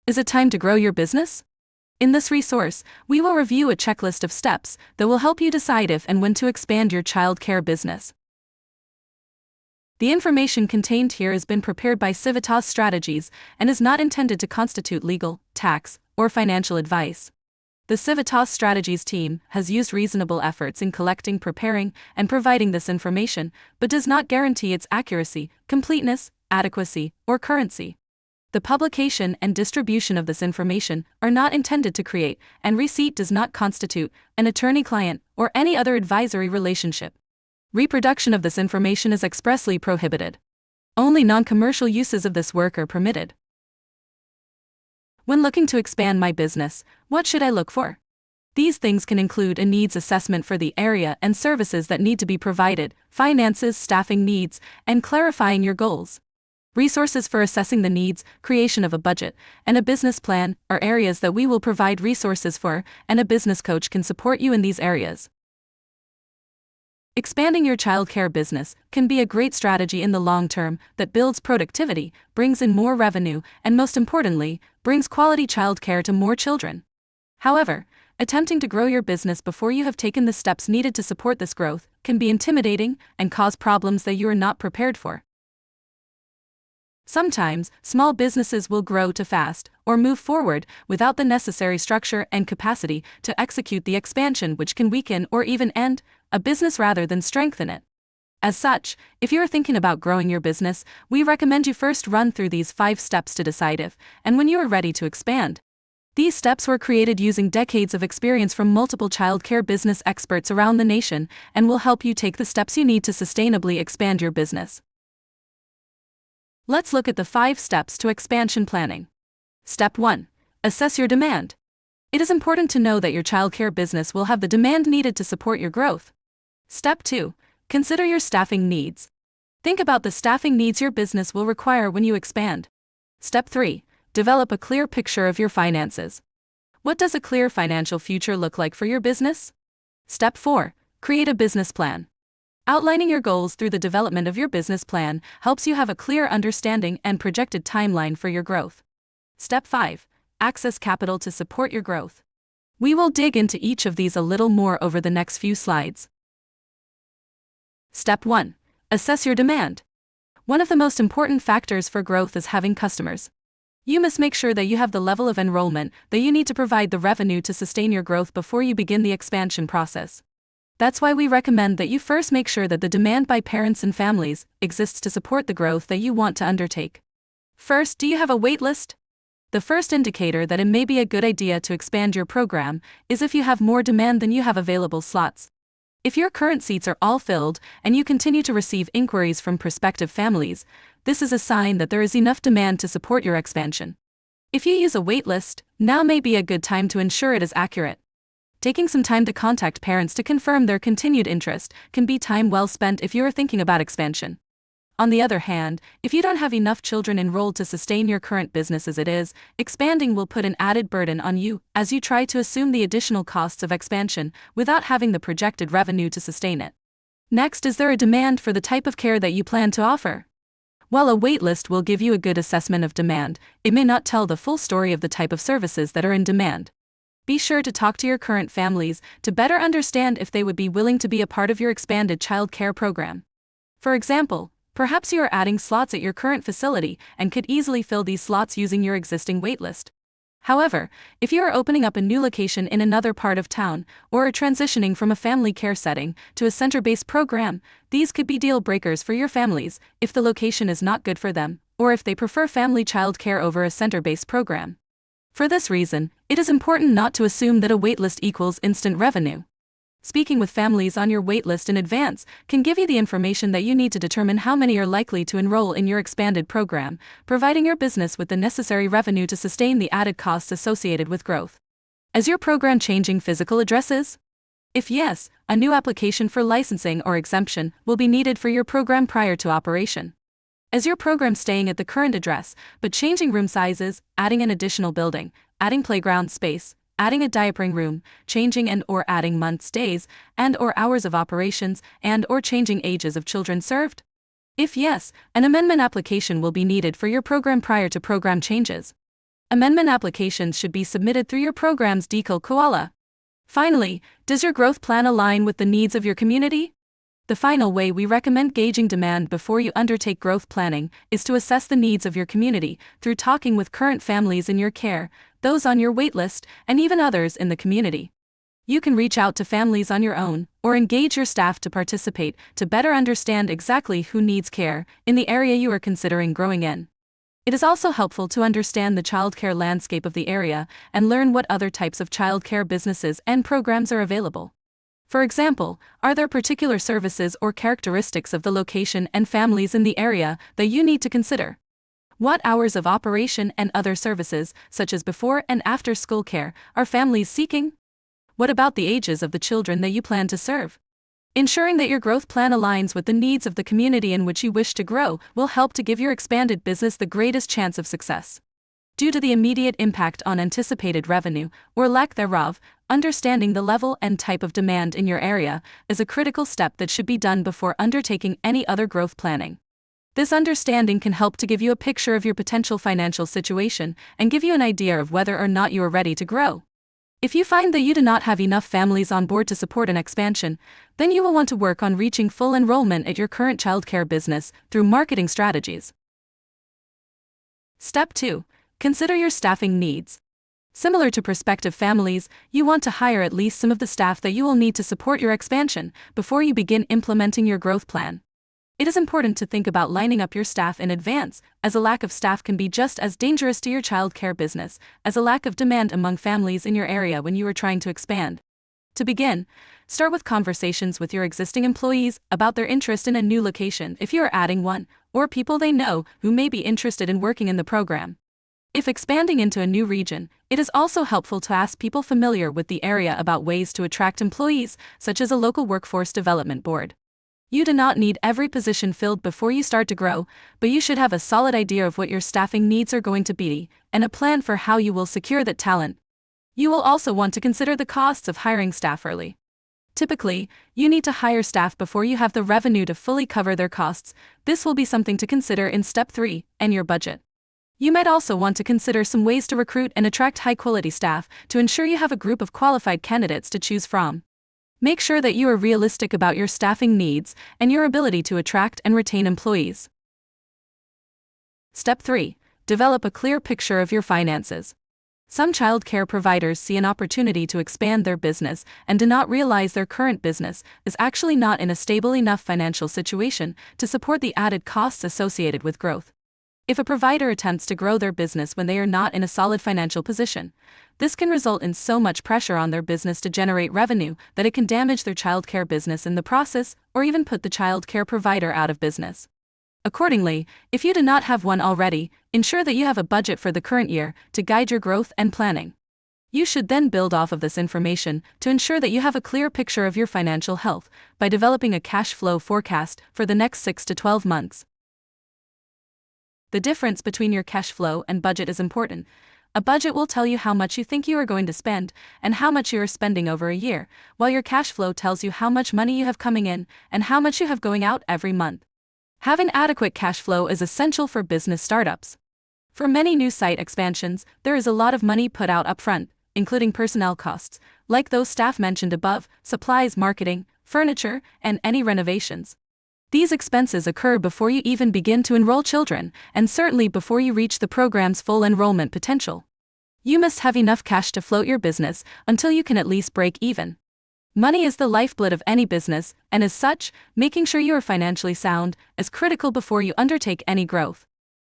Is it time to grow your business? In this resource, we will review a checklist of steps that will help you decide if and when to expand your childcare business. The information contained here has been prepared by Civitas Strategies and is not intended to constitute legal, tax, or financial advice. The Civitas Strategies team has used reasonable efforts in collecting, preparing, and providing this information, but does not guarantee its accuracy, completeness, adequacy, or currency. The publication and distribution of this information are not intended to create, and receipt does not constitute, an attorney-client or any other advisory relationship. Reproduction of this information is expressly prohibited. Only non-commercial uses of this work are permitted. When looking to expand my business, what should I look for? These things can include a needs assessment for the area and services that need to be provided, finances, staffing needs, and clarifying your goals. Resources for assessing the needs, creation of a budget, and a business plan are areas that we will provide resources for, and a business coach can support you in these areas. Expanding your childcare business can be a great strategy in the long term that builds productivity, brings in more revenue, and most importantly, brings quality childcare to more children. However, attempting to grow your business before you have taken the steps needed to support this growth can be intimidating and cause problems that you are not prepared for. Sometimes, small businesses will grow too fast or move forward without the necessary structure and capacity to execute the expansion, which can weaken or even end a business rather than strengthen it. As such, if you are thinking about growing your business, we recommend you first run through these 5 steps to decide if and when you are ready to expand. These steps were created using decades of experience from multiple childcare business experts around the nation and will help you take the steps you need to sustainably expand your business. Let's look at the 5 steps to expansion planning. Step 1. Assess your demand. It is important to know that your childcare business will have the demand needed to support your growth. Step 2. Consider your staffing needs. Think about the staffing needs your business will require when you expand. Step 3. Develop a clear picture of your finances. What does a clear financial future look like for your business? Step 4. Create a business plan. Outlining your goals through the development of your business plan helps you have a clear understanding and projected timeline for your growth. Step 5. Access capital to support your growth. We will dig into each of these a little more over the next few slides. Step 1. Assess your demand. One of the most important factors for growth is having customers. You must make sure that you have the level of enrollment that you need to provide the revenue to sustain your growth before you begin the expansion process. That's why we recommend that you first make sure that the demand by parents and families exists to support the growth that you want to undertake. First, do you have a wait list? The first indicator that it may be a good idea to expand your program is if you have more demand than you have available slots. If your current seats are all filled and you continue to receive inquiries from prospective families, this is a sign that there is enough demand to support your expansion. If you use a wait list, now may be a good time to ensure it is accurate. Taking some time to contact parents to confirm their continued interest can be time well spent if you are thinking about expansion. On the other hand, if you don't have enough children enrolled to sustain your current business as it is, expanding will put an added burden on you as you try to assume the additional costs of expansion without having the projected revenue to sustain it. Next, is there a demand for the type of care that you plan to offer? While a wait list will give you a good assessment of demand, it may not tell the full story of the type of services that are in demand. Be sure to talk to your current families to better understand if they would be willing to be a part of your expanded child care program. For example, perhaps you are adding slots at your current facility and could easily fill these slots using your existing waitlist. However, if you are opening up a new location in another part of town or are transitioning from a family care setting to a center-based program, these could be deal breakers for your families if the location is not good for them or if they prefer family child care over a center-based program. For this reason, it is important not to assume that a waitlist equals instant revenue. Speaking with families on your waitlist in advance can give you the information that you need to determine how many are likely to enroll in your expanded program, providing your business with the necessary revenue to sustain the added costs associated with growth. Is your program changing physical addresses? If yes, a new application for licensing or exemption will be needed for your program prior to operation. Is your program staying at the current address, but changing room sizes, adding an additional building, adding playground space, adding a diapering room, changing and or adding months, days, and or hours of operations, and or changing ages of children served? If yes, an amendment application will be needed for your program prior to program changes. Amendment applications should be submitted through your program's Decal Koala. Finally, does your growth plan align with the needs of your community? The final way we recommend gauging demand before you undertake growth planning is to assess the needs of your community through talking with current families in your care, those on your waitlist, and even others in the community. You can reach out to families on your own, or engage your staff to participate to better understand exactly who needs care in the area you are considering growing in. It is also helpful to understand the childcare landscape of the area and learn what other types of childcare businesses and programs are available. For example, are there particular services or characteristics of the location and families in the area that you need to consider? What hours of operation and other services, such as before and after school care, are families seeking? What about the ages of the children that you plan to serve? Ensuring that your growth plan aligns with the needs of the community in which you wish to grow will help to give your expanded business the greatest chance of success. Due to the immediate impact on anticipated revenue, or lack thereof, understanding the level and type of demand in your area is a critical step that should be done before undertaking any other growth planning. This understanding can help to give you a picture of your potential financial situation and give you an idea of whether or not you are ready to grow. If you find that you do not have enough families on board to support an expansion, then you will want to work on reaching full enrollment at your current childcare business through marketing strategies. Step 2. Consider your staffing needs. Similar to prospective families, you want to hire at least some of the staff that you will need to support your expansion before you begin implementing your growth plan. It is important to think about lining up your staff in advance, as a lack of staff can be just as dangerous to your childcare business as a lack of demand among families in your area when you are trying to expand. To begin, start with conversations with your existing employees about their interest in a new location if you are adding one, or people they know who may be interested in working in the program. If expanding into a new region, it is also helpful to ask people familiar with the area about ways to attract employees, such as a local workforce development board. You do not need every position filled before you start to grow, but you should have a solid idea of what your staffing needs are going to be and a plan for how you will secure that talent. You will also want to consider the costs of hiring staff early. Typically, you need to hire staff before you have the revenue to fully cover their costs. This will be something to consider in Step 3, and your budget. You might also want to consider some ways to recruit and attract high-quality staff to ensure you have a group of qualified candidates to choose from. Make sure that you are realistic about your staffing needs and your ability to attract and retain employees. Step 3. Develop a clear picture of your finances. Some childcare providers see an opportunity to expand their business and do not realize their current business is actually not in a stable enough financial situation to support the added costs associated with growth. If a provider attempts to grow their business when they are not in a solid financial position, this can result in so much pressure on their business to generate revenue that it can damage their childcare business in the process or even put the childcare provider out of business. Accordingly, if you do not have one already, ensure that you have a budget for the current year to guide your growth and planning. You should then build off of this information to ensure that you have a clear picture of your financial health by developing a cash flow forecast for the next 6 to 12 months. The difference between your cash flow and budget is important. A budget will tell you how much you think you are going to spend and how much you are spending over a year, while your cash flow tells you how much money you have coming in and how much you have going out every month. Having adequate cash flow is essential for business startups. For many new site expansions, there is a lot of money put out upfront, including personnel costs, like those staff mentioned above, supplies, marketing, furniture, and any renovations. These expenses occur before you even begin to enroll children, and certainly before you reach the program's full enrollment potential. You must have enough cash to float your business until you can at least break even. Money is the lifeblood of any business, and as such, making sure you are financially sound is critical before you undertake any growth.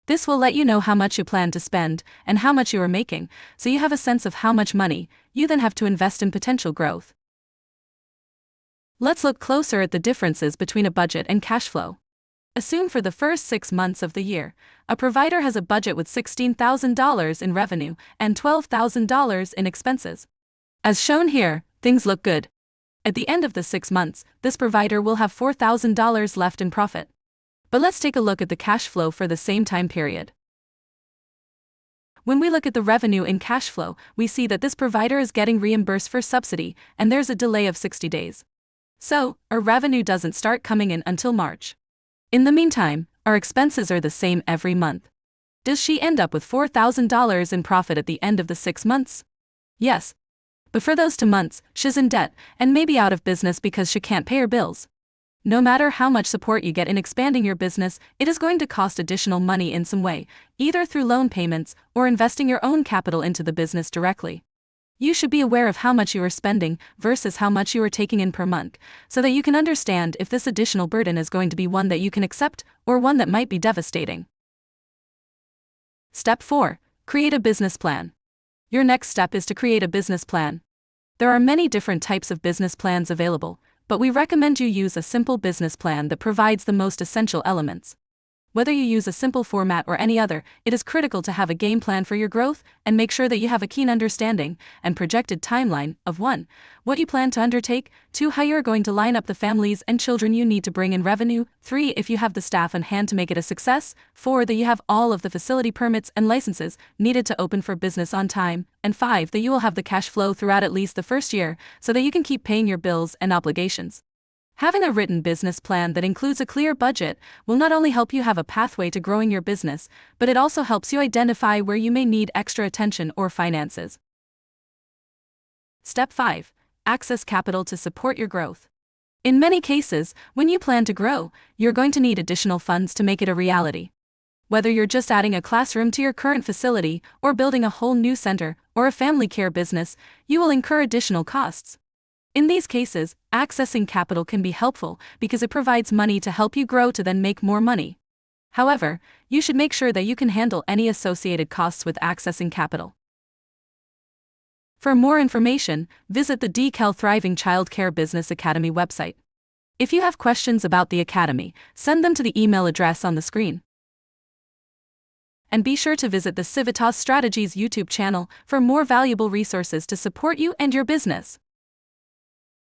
This will let you know how much you plan to spend and how much you are making, so you have a sense of how much money you then have to invest in potential growth. Let's look closer at the differences between a budget and cash flow. Assume for the first 6 months of the year, a provider has a budget with $16,000 in revenue and $12,000 in expenses. As shown here, things look good. At the end of the 6 months, this provider will have $4,000 left in profit. But let's take a look at the cash flow for the same time period. When we look at the revenue in cash flow, we see that this provider is getting reimbursed for subsidy, and there's a delay of 60 days. So, our revenue doesn't start coming in until March. In the meantime, our expenses are the same every month. Does she end up with $4,000 in profit at the end of the 6 months? Yes. But for those 2 months, she's in debt and maybe out of business because she can't pay her bills. No matter how much support you get in expanding your business, it is going to cost additional money in some way, either through loan payments or investing your own capital into the business directly. You should be aware of how much you are spending versus how much you are taking in per month, so that you can understand if this additional burden is going to be one that you can accept or one that might be devastating. Step 4. Create a business plan. Your next step is to create a business plan. There are many different types of business plans available, but we recommend you use a simple business plan that provides the most essential elements. Whether you use a simple format or any other, it is critical to have a game plan for your growth and make sure that you have a keen understanding and projected timeline of 1. What you plan to undertake, 2. How you are going to line up the families and children you need to bring in revenue, 3. If you have the staff on hand to make it a success, 4. That you have all of the facility permits and licenses needed to open for business on time, and 5. That you will have the cash flow throughout at least the first year so that you can keep paying your bills and obligations. Having a written business plan that includes a clear budget will not only help you have a pathway to growing your business, but it also helps you identify where you may need extra attention or finances. Step 5. Access capital to support your growth. In many cases, when you plan to grow, you're going to need additional funds to make it a reality. Whether you're just adding a classroom to your current facility or building a whole new center or a family care business, you will incur additional costs. In these cases, accessing capital can be helpful because it provides money to help you grow to then make more money. However, you should make sure that you can handle any associated costs with accessing capital. For more information, visit the DeKalb Thriving Child Care Business Academy website. If you have questions about the academy, send them to the email address on the screen. And be sure to visit the Civitas Strategies YouTube channel for more valuable resources to support you and your business.